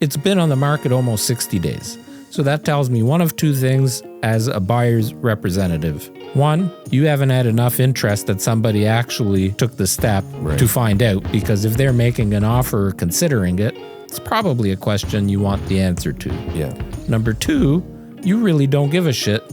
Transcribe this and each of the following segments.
it's been on the market almost 60 days. So that tells me one of two things as a buyer's representative. One, you haven't had enough interest that somebody actually took the step to find out, because if they're making an offer or considering it, it's probably a question you want the answer to. Yeah. Number two, you really don't give a shit.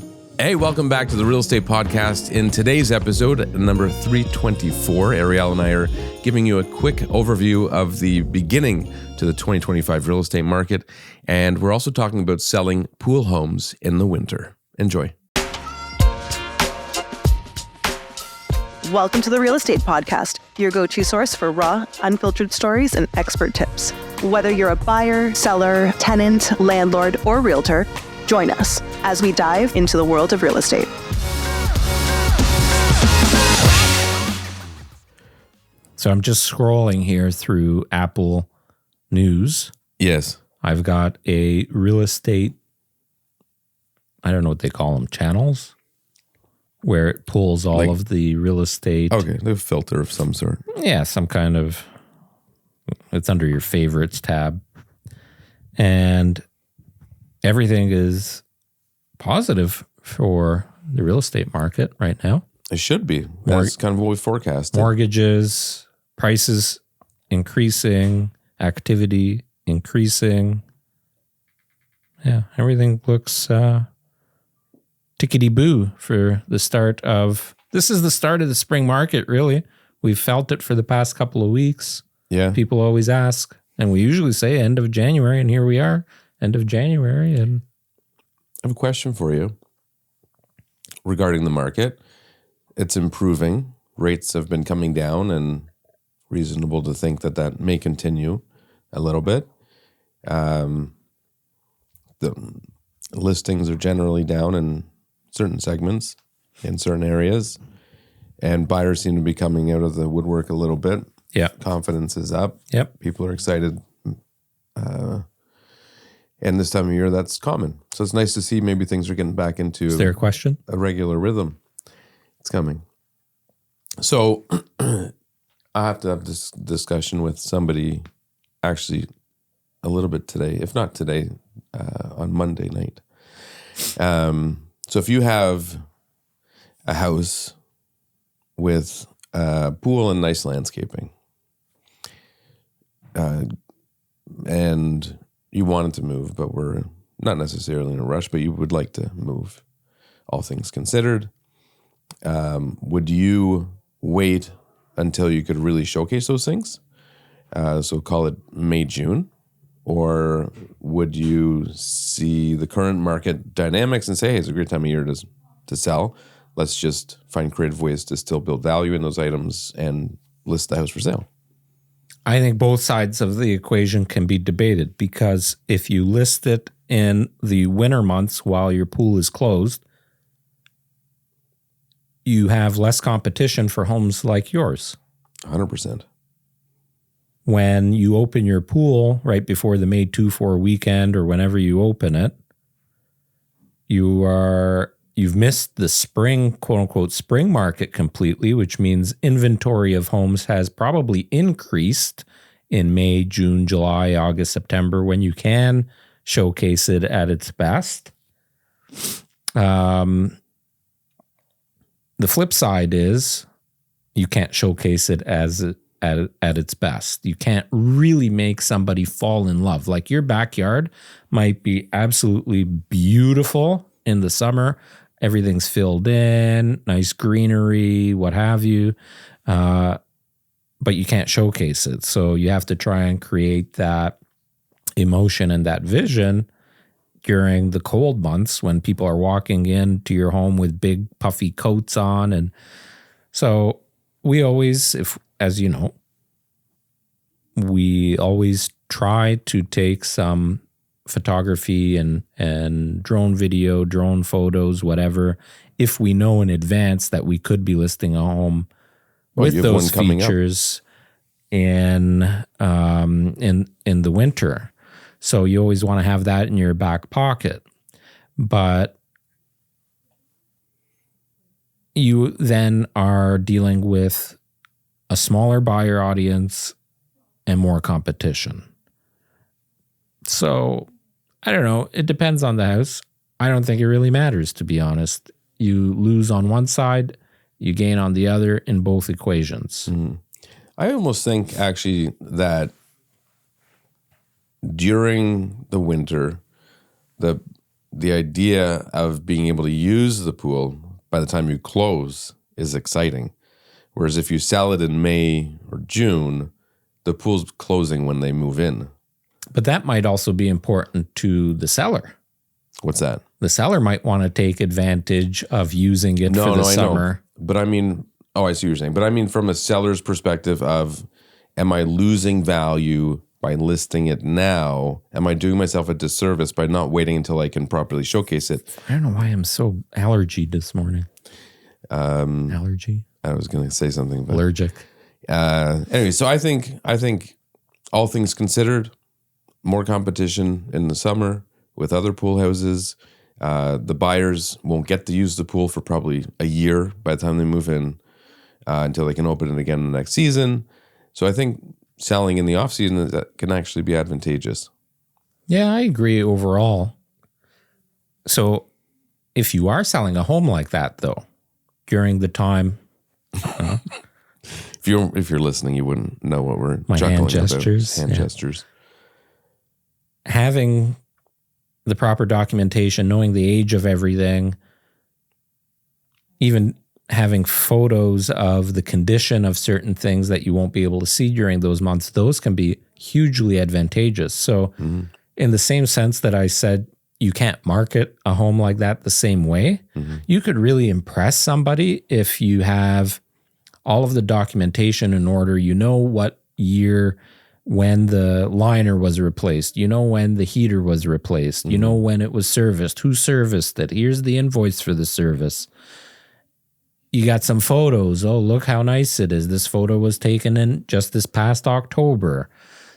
Hey, welcome back to the Real Estate Podcast. In today's episode, number 324, Ariel and I are giving you a quick overview of the beginning to the 2025 real estate market. And we're also talking about selling pool homes in the winter. Enjoy. Welcome to the Real Estate Podcast, your go-to source for raw, unfiltered stories and expert tips. Whether you're a buyer, seller, tenant, landlord, or realtor, join us as we dive into the world of real estate. So I'm just scrolling here through Apple News. Yes. I've got a real estate, I don't know what they call them, channels, where it pulls all of the real estate. Okay, a filter of some sort. Yeah, some kind of, it's under your favorites tab. And everything is positive for the real estate market right now. It should be. That's kind of what we forecast. Mortgages, prices increasing, activity increasing. Yeah, everything looks tickety-boo for the start of... This is the start of the spring market, really. We've felt it for the past couple of weeks. Yeah. People always ask, and we usually say end of January, and here we are, end of January. And I have a question for you regarding the market. It's improving. Rates have been coming down, and reasonable to think that that may continue a little bit. The listings are generally down in certain segments, in certain areas, and buyers seem to be coming out of the woodwork a little bit. yeah, Confidence is up. Yep. People are excited. And this time of year, that's common. So it's nice to see maybe things are getting back into Is there a question? a regular rhythm. It's coming. So I have to have this discussion with somebody actually a little bit today, if not today, on Monday night. So if you have a house with a pool and nice landscaping, and you wanted to move, but we're not necessarily in a rush, but you would like to move, all things considered, would you wait until you could really showcase those things? So call it May, June. Or would you see the current market dynamics and say, hey, it's a great time of year to sell. Let's just find creative ways to still build value in those items and list the house for sale? I think both sides of the equation can be debated, because if you list it in the winter months while your pool is closed, you have less competition for homes like yours. 100%. When you open your pool right before the May 2-4 weekend or whenever you open it, you've missed the spring, quote unquote, spring market completely, which means inventory of homes has probably increased in May, June, July, August, September, when you can showcase it at its best. The flip side is you can't showcase it at its best. You can't really make somebody fall in love. Like, your backyard might be absolutely beautiful in the summer. Everything's filled in, nice greenery, what have you. But you can't showcase it. So you have to try and create that emotion and that vision during the cold months when people are walking into your home with big puffy coats on. And so we always, as you know, we always try to take some photography and drone video, drone photos, whatever, if we know in advance that we could be listing a home with those features in the winter. So you always want to have that in your back pocket. But you then are dealing with a smaller buyer audience and more competition. So I don't know. It depends on the house. I don't think it really matters, to be honest. You lose on one side, you gain on the other in both equations. I almost think actually that during the winter, the idea of being able to use the pool by the time you close is exciting. Whereas if you sell it in May or June, the pool's closing when they move in. But that might also be important to the seller. What's that? The seller might want to take advantage of using it for the summer. But I mean, I see what you're saying. But I mean, from a seller's perspective of, am I losing value by listing it now? Am I doing myself a disservice by not waiting until I can properly showcase it? I don't know why I'm so allergied this morning. Allergy? I was going to say something about allergic. Anyway, so I think all things considered, more competition in the summer with other pool houses. The buyers won't get to use the pool for probably a year by the time they move in until they can open it again the next season. So I think selling in the off season can actually be advantageous. Yeah, I agree overall. So if you are selling a home like that, though, during the time, if you're listening, you wouldn't know what we're my chuckling hand gestures, about. Hand gestures. Having the proper documentation, knowing the age of everything, even having photos of the condition of certain things that you won't be able to see during those months, those can be hugely advantageous. So in the same sense that I said you can't market a home like that the same way, you could really impress somebody if you have all of the documentation in order. You know what year when the liner was replaced, you know when the heater was replaced, you know when it was serviced, who serviced it, here's the invoice for the service. You got some photos. Oh, look how nice it is. This photo was taken in just this past October.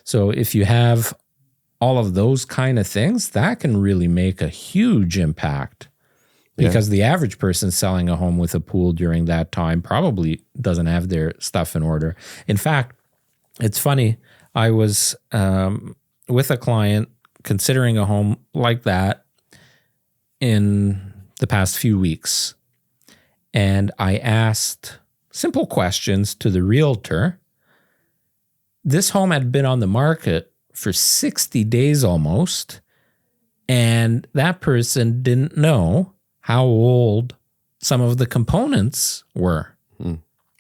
So if you have all of those kind of things, that can really make a huge impact. Because the average person selling a home with a pool during that time probably doesn't have their stuff in order. In fact, it's funny. I was with a client considering a home like that in the past few weeks. And I asked simple questions to the realtor. This home had been on the market for 60 days almost. And that person didn't know how old some of the components were.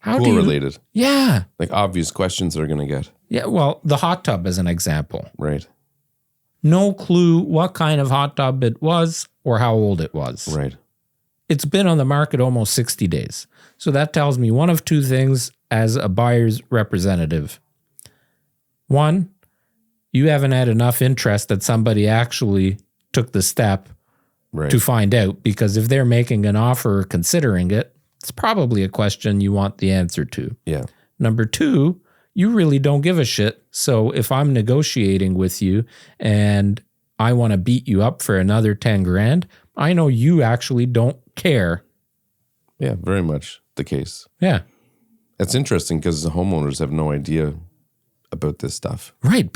How pool related. Yeah. Like obvious questions they're going to get. Yeah, well, the hot tub as an example. Right. No clue what kind of hot tub it was or how old it was. Right. It's been on the market almost 60 days. So that tells me one of two things as a buyer's representative. One, you haven't had enough interest that somebody actually took the step to find out, because if they're making an offer or considering it, it's probably a question you want the answer to. Yeah. Number two, you really don't give a shit. So if I'm negotiating with you and I want to beat you up for another 10 grand, I know you actually don't care. Yeah, very much the case. Yeah. It's interesting because the homeowners have no idea about this stuff. Right.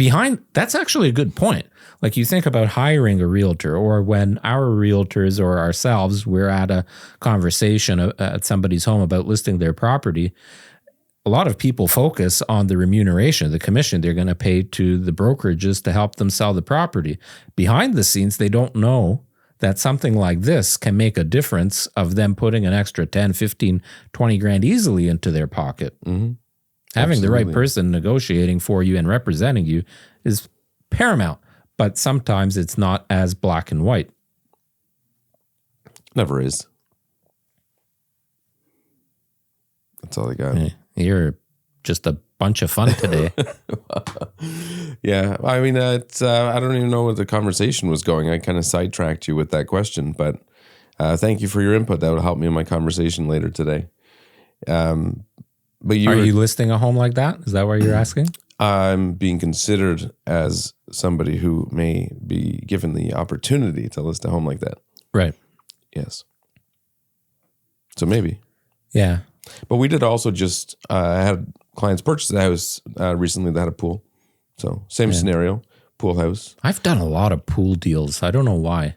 That's actually a good point. Like you think about hiring a realtor, or when our realtors or ourselves, we're at a conversation at somebody's home about listing their property. A lot of people focus on the remuneration, the commission they're going to pay to the brokerages to help them sell the property. Behind the scenes, they don't know that something like this can make a difference of them putting an extra 10, 15, 20 grand easily into their pocket. Having the right person negotiating for you and representing you is paramount, but sometimes it's not as black and white. Never is. That's all I got. You're just a bunch of fun today. Yeah, I mean, it's I don't even know where the conversation was going. I kind of sidetracked you with that question, but thank you for your input. That will help me in my conversation later today. But Are you listing a home like that? Is that what you're asking? I'm being considered as somebody who may be given the opportunity to list a home like that. Right. Yes. So maybe. Yeah. But we did also just had clients purchase a house recently that had a pool. So same scenario. pool house. I've done a lot of pool deals. I don't know why.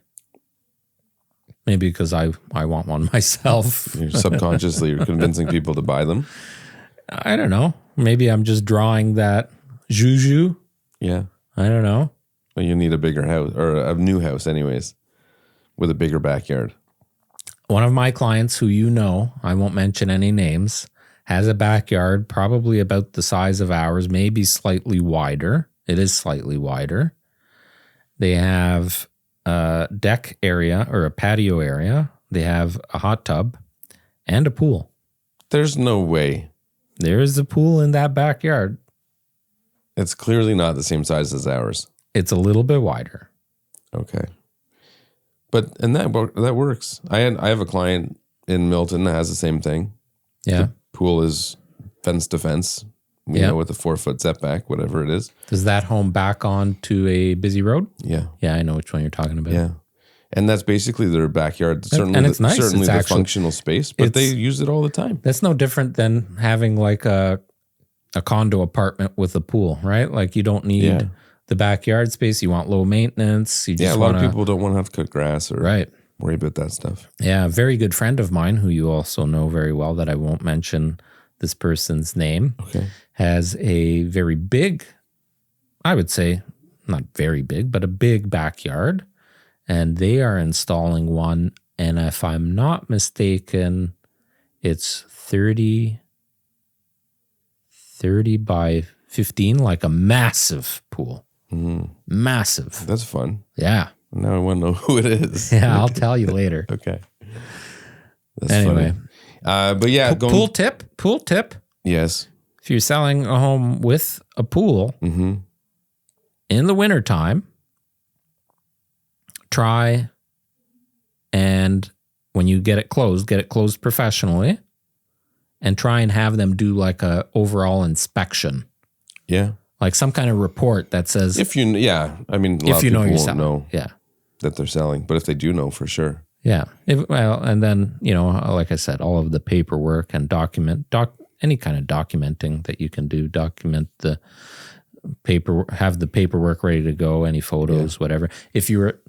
Maybe because I want one myself. You're subconsciously you're convincing people to buy them. I don't know. Maybe I'm just drawing that juju. Yeah. I don't know. Well, you need a bigger house or a new house anyways with a bigger backyard. One of my clients who you know, I won't mention any names, has a backyard probably about the size of ours, maybe slightly wider. It is slightly wider. They have a deck area or a patio area. They have a hot tub and a pool. There's no way. There is a pool in that backyard. It's clearly not the same size as ours. It's a little bit wider. Okay. And that works. I have a client in Milton that has the same thing. Yeah. The pool is fence to fence, with a 4-foot setback, whatever it is. Does that home back onto a busy road? Yeah. Yeah, I know which one you're talking about. Yeah. And that's basically their backyard. And it's nice. Certainly it's the actually, functional space, but they use it all the time. That's no different than having like a condo apartment with a pool, right? Like you don't need the backyard space. You want low maintenance. You just a lot of people don't want to have to cut grass or worry about that stuff. Yeah, a very good friend of mine who you also know very well that I won't mention this person's name has a very big, I would say, not very big, but a big backyard. And they are installing one. And if I'm not mistaken, it's 30 by 15, like a massive pool. Mm-hmm. Massive. That's fun. Yeah. Now I want to know who it is. Yeah, I'll tell you later. Okay. That's anyway. Funny. But yeah. Pool tip. Yes. If you're selling a home with a pool in the wintertime, try and when you get it closed professionally and try and have them do like a overall inspection. Yeah. Like some kind of report that says if you know you're selling. Know that they're selling, but if they do know for sure. Yeah. And then, like I said, all of the paperwork and any kind of documenting that you can do, document the paper, have the paperwork ready to go, any photos, whatever. If you're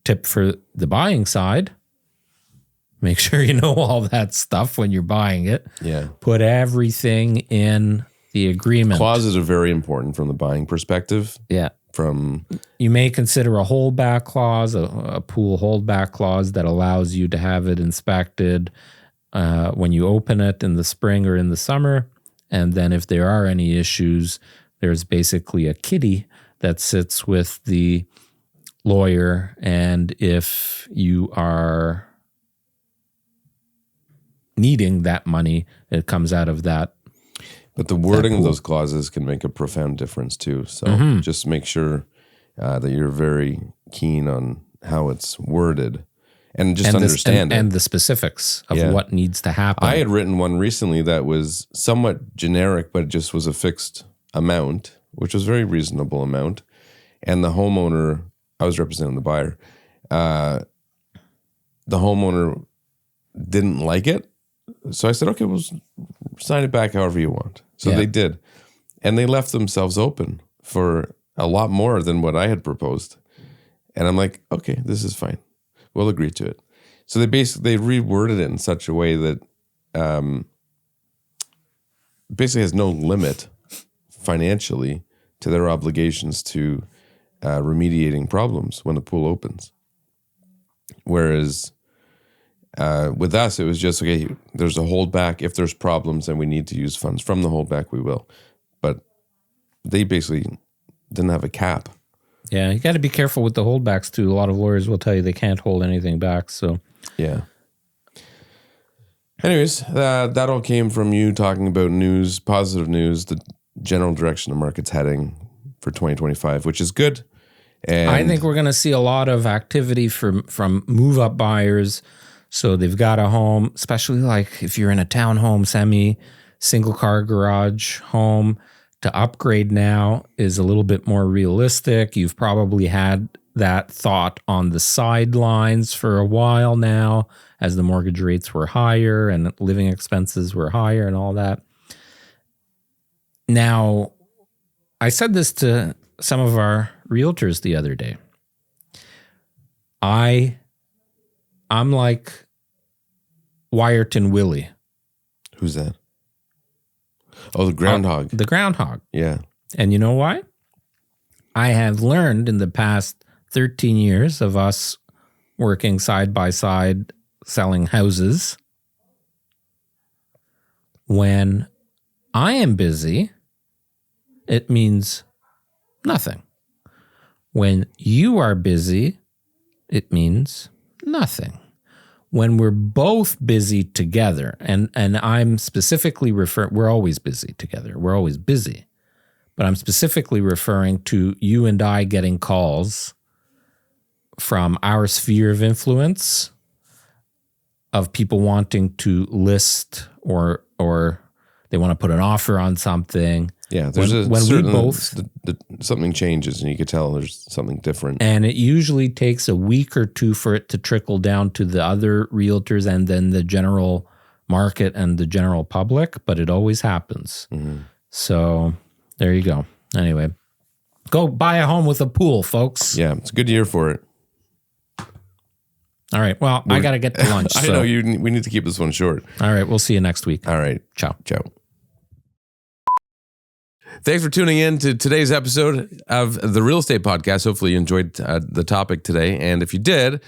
tip for the buying side, make sure you know all that stuff when you're buying it. Yeah. Put everything in the agreement. Clauses are very important from the buying perspective. Yeah. You may consider a holdback clause, a pool holdback clause that allows you to have it inspected when you open it in the spring or in the summer. And then if there are any issues, there's basically a kitty that sits with the lawyer. And if you are needing that money, it comes out of that. But the wording of those clauses can make a profound difference too. So just make sure that you're very keen on how it's worded and just understand it. And the specifics of what needs to happen. I had written one recently that was somewhat generic, but it just was a fixed amount, which was a very reasonable amount. And the homeowner, I was representing the buyer, the homeowner didn't like it. So I said, okay, we'll sign it back however you want. So they did. And they left themselves open for a lot more than what I had proposed. And I'm like, okay, this is fine. We'll agree to it. So they reworded it in such a way that basically has no limit financially to their obligations to remediating problems when the pool opens. Whereas with us, it was just, okay, there's a holdback. If there's problems and we need to use funds from the holdback, we will. But they basically didn't have a cap. Yeah, you got to be careful with the holdbacks too. A lot of lawyers will tell you they can't hold anything back. So yeah. Anyways, that all came from you talking about news, positive news, the general direction the market's heading for 2025, which is good. And I think we're going to see a lot of activity from move-up buyers. So they've got a home, especially like if you're in a townhome, single car garage home, to upgrade now is a little bit more realistic. You've probably had that thought on the sidelines for a while now as the mortgage rates were higher and living expenses were higher and all that. Now, I said this to some of our realtors the other day. I'm like Wyerton Willie. Who's that? Oh, the groundhog. The groundhog. Yeah. And you know why? I have learned in the past 13 years of us working side by side selling houses, when I am busy, it means nothing. When you are busy, it means nothing. When we're both busy together, and I'm specifically referring, we're always busy together. We're always busy. But I'm specifically referring to you and I getting calls from our sphere of influence of people wanting to list or they want to put an offer on something. Yeah, there's something changes and you could tell there's something different. And it usually takes a week or two for it to trickle down to the other realtors and then the general market and the general public, but it always happens. Mm-hmm. So there you go. Anyway, go buy a home with a pool, folks. Yeah, it's a good year for it. All right. Well, I got to get to lunch. I know we need to keep this one short. All right. We'll see you next week. All right. Ciao. Ciao. Thanks for tuning in to today's episode of the Real Estate Podcast. Hopefully you enjoyed the topic today. And if you did,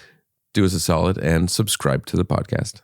do us a solid and subscribe to the podcast.